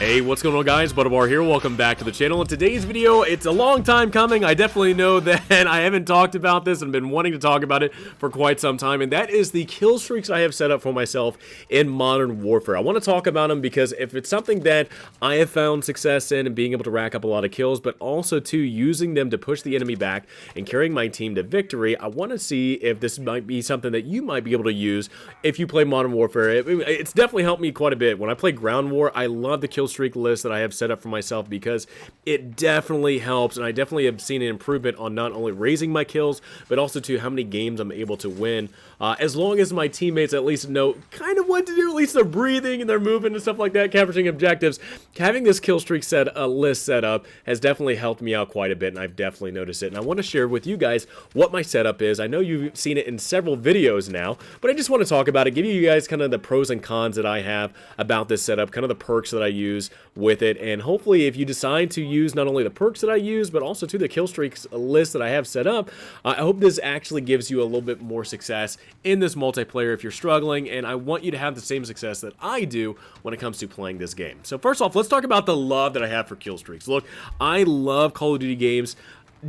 Hey, what's going on, guys? Butterbar here. Welcome back to the channel. In today's video, it's a long time coming. I definitely know that I haven't talked about this and been wanting to talk about it for quite some time, and that is the kill streaks I have set up for myself in Modern Warfare. I want to talk about them because if it's something that I have found success in and being able to rack up a lot of kills, but also too using them to push the enemy back and carrying my team to victory, I want to see if this might be something that you might be able to use if you play Modern Warfare. It's definitely helped me quite a bit. When I play Ground War, I love the kill streak list that I have set up for myself because it definitely helps, and I definitely have seen an improvement on not only raising my kills but also to how many games I'm able to win, as long as my teammates at least know kind of what to do. At least they're breathing and they're moving and stuff like that, capturing objectives. Having this kill streak list set up has definitely helped me out quite a bit, and I've definitely noticed it, and I want to share with you guys what my setup is. I know you've seen it in several videos now, but I just want to talk about it, give you guys kind of the pros and cons that I have about this setup, kind of the perks that I use with it, and hopefully if you decide to use not only the perks that I use but also to the kill streaks list that I have set up, I hope this actually gives you a little bit more success in this multiplayer if you're struggling, and I want you to have the same success that I do when it comes to playing this game. So first off, let's talk about the love that I have for kill streaks. Look, I love Call of Duty games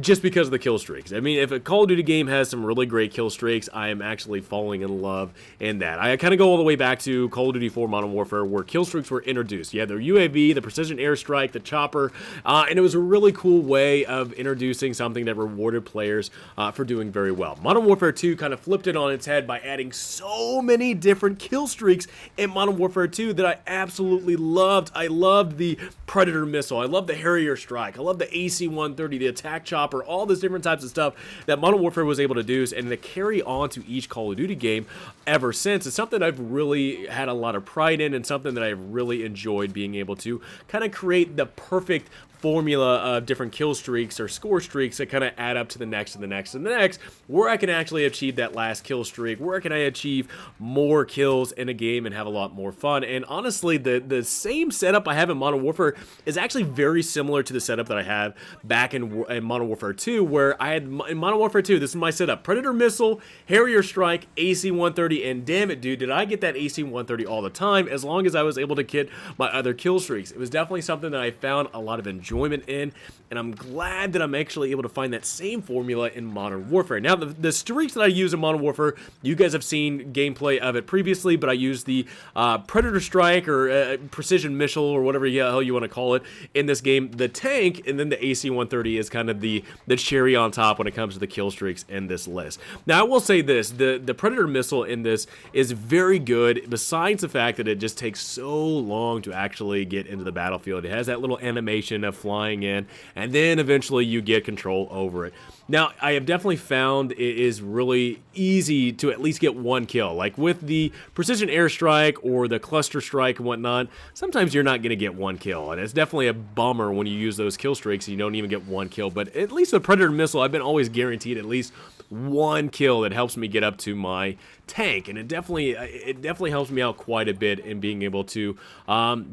just because of the kill streaks. I mean, if a Call of Duty game has some really great kill streaks, I am actually falling in love in that. I kind of go all the way back to Call of Duty 4 Modern Warfare, where kill streaks were introduced. You had the UAV, the precision airstrike, the chopper, and it was a really cool way of introducing something that rewarded players for doing very well. Modern Warfare 2 kind of flipped it on its head by adding so many different kill streaks in Modern Warfare 2 that I absolutely loved. I loved the Predator missile, I loved the Harrier strike, I loved the AC-130, the attack chopper, all those different types of stuff that Modern Warfare was able to do, and to carry on to each Call of Duty game ever since. It's something I've really had a lot of pride in, and something that I've really enjoyed being able to kind of create the perfect formula of different kill streaks or score streaks that kind of add up to the next and the next and the next, where I can actually achieve that last kill streak, where can I achieve more kills in a game and have a lot more fun. And honestly, the same setup I have in Modern Warfare is actually very similar to the setup that I have back in Modern Warfare 2, where I had in Modern Warfare 2, this is my setup: Predator missile, Harrier strike, AC-130, and damn it, dude, did I get that AC-130 all the time, as long as I was able to get my other kill streaks. It was definitely something that I found a lot of enjoyment in, and I'm glad that I'm actually able to find that same formula in Modern Warfare. Now, the streaks that I use in Modern Warfare, you guys have seen gameplay of it previously, but I use the Predator strike or precision missile or whatever the hell you want to call it in this game, the tank, and then the AC-130 is kind of the cherry on top when it comes to the kill streaks in this list. Now, I will say this, the Predator missile in this is very good, besides the fact that it just takes so long to actually get into the battlefield. It has that little animation of flying in, and then eventually you get control over it. Now, I have definitely found it is really easy to at least get one kill. Like with the precision airstrike or the cluster strike and whatnot, sometimes you're not going to get one kill, and it's definitely a bummer when you use those kill streaks and you don't even get one kill. But at least the Predator missile, I've been always guaranteed at least one kill that helps me get up to my tank, and it definitely helps me out quite a bit in being able to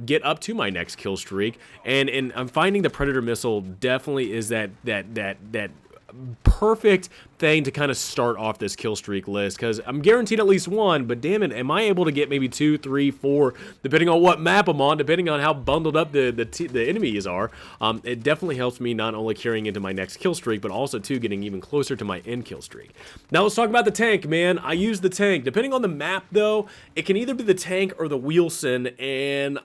get up to my next kill streak. And I'm finding the Predator missile definitely is that perfect thing to kind of start off this kill streak list, because I'm guaranteed at least one, but damn it, am I able to get maybe 2, 3, 4, depending on what map I'm on, depending on how bundled up the enemies are. It definitely helps me not only carrying into my next kill streak, but also too getting even closer to my end kill streak. Now let's talk about the tank, man. I use the tank. Depending on the map though, it can either be the tank or the Wilson, and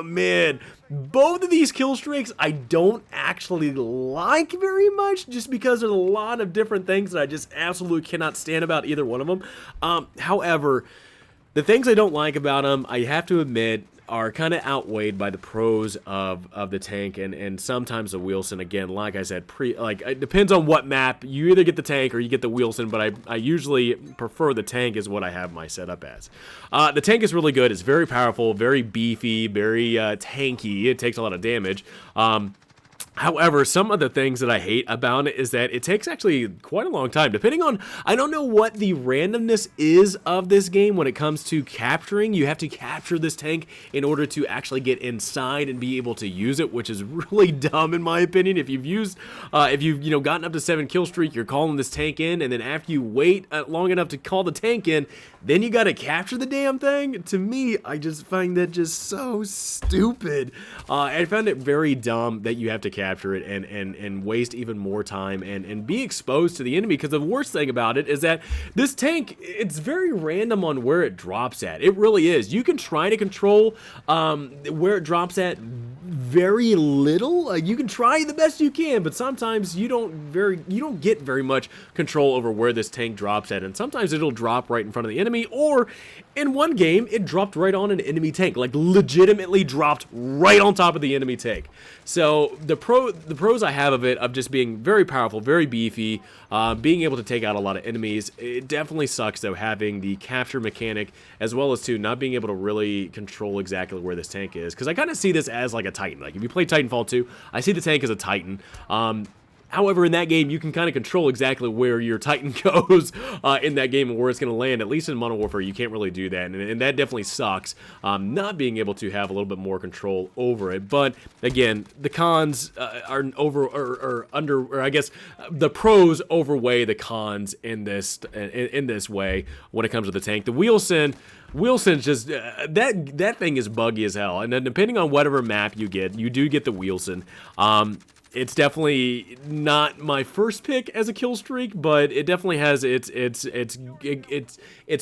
man, both of these kill streaks I don't actually like very much, just because there's a lot of different things that I just absolutely cannot stand about either one of them. However, the things I don't like about them, I have to admit, are kind of outweighed by the pros of the tank and sometimes the Wilson. Again, like I said, it depends on what map. You either get the tank or you get the Wilson, but I usually prefer the tank is what I have my setup as. The tank is really good. It's very powerful, very beefy, very tanky. It takes a lot of damage. However, some of the things that I hate about it is that it takes actually quite a long time, depending on, I don't know what the randomness is of this game when it comes to capturing. You have to capture this tank in order to actually get inside and be able to use it, which is really dumb in my opinion. If you've used, if you've, gotten up to 7 kill streak, you're calling this tank in, and then after you wait long enough to call the tank in, then you got to capture the damn thing. To me, I just find that just so stupid. I found it very dumb that you have to capture it and waste even more time and be exposed to the enemy, because the worst thing about it is that this tank, it's very random on where it drops at. It really is. You can try to control where it drops at very little. You can try the best you can, but sometimes you don't get very much control over where this tank drops at, and sometimes it'll drop right in front of the enemy, or in one game it dropped right on an enemy tank, like legitimately dropped right on top of the enemy tank. So the pros I have of it, of just being very powerful, very beefy, being able to take out a lot of enemies. It definitely sucks though, having the capture mechanic, as well as not being able to really control exactly where this tank is, because I kind of see this as like a Titan. Like if you play Titanfall 2, I see the tank as a Titan. However, in that game, you can kind of control exactly where your Titan goes in that game and where it's going to land. At least in Modern Warfare, you can't really do that, and that definitely sucks, not being able to have a little bit more control over it. But again, the cons I guess the pros overweigh the cons in this way when it comes to the tank. The Wilson's just that thing is buggy as hell, and then depending on whatever map you do get the Wilson. It's definitely not my first pick as a kill streak, but it definitely has its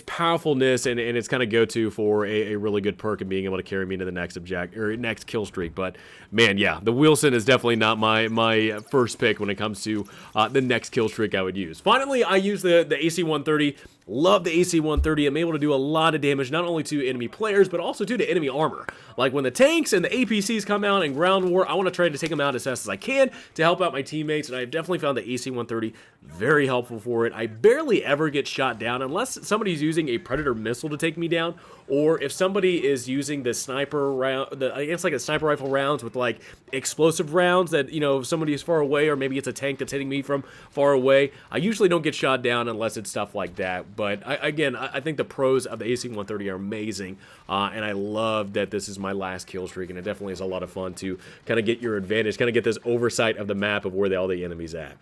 powerfulness and its kind of go-to for a really good perk and being able to carry me to the next next kill streak. But man, yeah, the Wilson is definitely not my first pick when it comes to the next kill streak I would use. Finally, I use the AC-130. Love the AC-130. I'm able to do a lot of damage, not only to enemy players, but also to enemy armor. Like when the tanks and the APCs come out in ground war, I want to try to take them out as fast as I can to help out my teammates, and I've definitely found the AC-130 very helpful for it. I barely ever get shot down unless somebody's using a Predator missile to take me down, or if somebody is using the sniper round, it's like a sniper rifle rounds with like explosive rounds that, if somebody is far away, or maybe it's a tank that's hitting me from far away. I usually don't get shot down unless it's stuff like that. But I think the pros of the AC-130 are amazing, and I love that this is my last kill streak, and it definitely is a lot of fun to kind of get your advantage, kind of get this oversight of the map of where all the enemies at.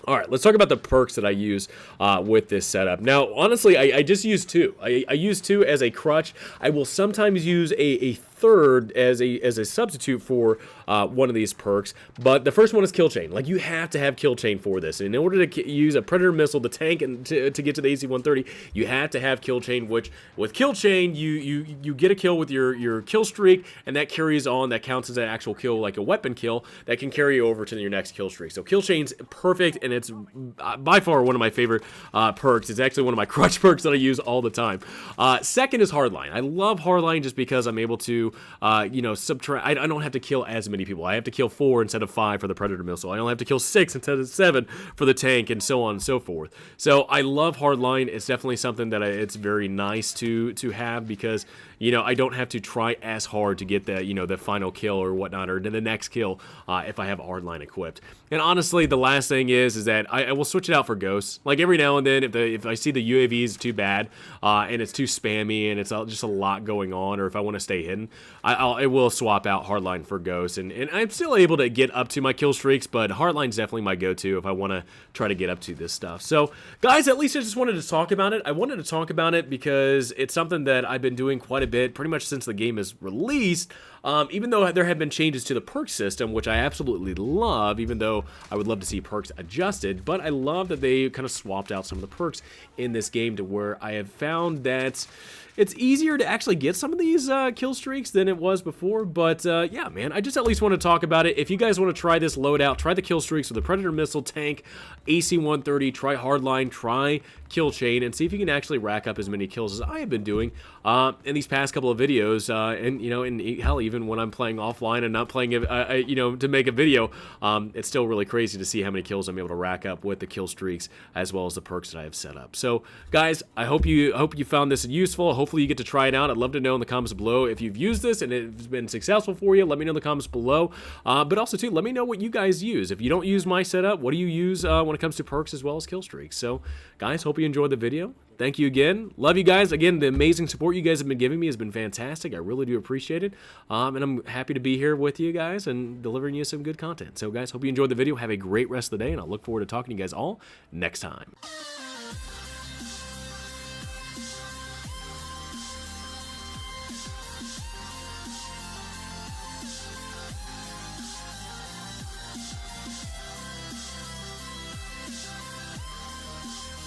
All right, let's talk about the perks that I use with this setup. Now, honestly, I just use two. I use two as a crutch. I will sometimes use a third as a substitute for one of these perks, but the first one is kill chain. Like, you have to have kill chain for this. In order to use a Predator missile, the tank, and to get to the AC-130, you have to have kill chain, which with kill chain, you get a kill with your kill streak, and that carries on, that counts as an actual kill, like a weapon kill, that can carry over to your next kill streak. So kill chain's perfect, and it's by far one of my favorite perks. It's actually one of my crutch perks that I use all the time. Second is Hardline. I love Hardline just because I'm able to subtract. I don't have to kill as many people. I have to kill 4 instead of 5 for the Predator missile. I only have to kill 6 instead of 7 for the tank, and so on and so forth. So I love Hardline. It's definitely something that it's very nice to have, because I don't have to try as hard to get the final kill or whatnot, or the next kill if I have Hardline equipped. And honestly, the last thing is that I will switch it out for ghosts. Like every now and then, if I see the UAV is too bad and it's too spammy and it's just a lot going on, or if I want to stay hidden, I will swap out Hardline for ghosts. And I'm still able to get up to my kill streaks, but Hardline's definitely my go-to if I want to try to get up to this stuff. So guys, at least I just wanted to talk about it. I wanted to talk about it because it's something that I've been doing quite a bit, pretty much since the game is released. Even though there have been changes to the perk system, which I absolutely love, even though I would love to see perks adjusted, but I love that they kind of swapped out some of the perks in this game to where I have found that it's easier to actually get some of these kill streaks than it was before. But yeah, man, I just at least want to talk about it. If you guys want to try this loadout, try the kill streaks with the Predator missile, tank, AC-130, try Hardline, try kill chain, and see if you can actually rack up as many kills as I have been doing in these past couple of videos. And hell, even when I'm playing offline and not playing, to make a video, it's still really crazy to see how many kills I'm able to rack up with the kill streaks as well as the perks that I have set up. So, guys, I hope you found this useful. Hopefully, you get to try it out. I'd love to know in the comments below if you've used used this and it's been successful for you, let me know in the comments below. But also, too, let me know what you guys use. If you don't use my setup, what do you use when it comes to perks as well as Killstreaks? So, guys, hope you enjoyed the video. Thank you again. Love you guys. Again, the amazing support you guys have been giving me has been fantastic. I really do appreciate it. And I'm happy to be here with you guys and delivering you some good content. So, guys, hope you enjoyed the video. Have a great rest of the day, and I'll look forward to talking to you guys all next time.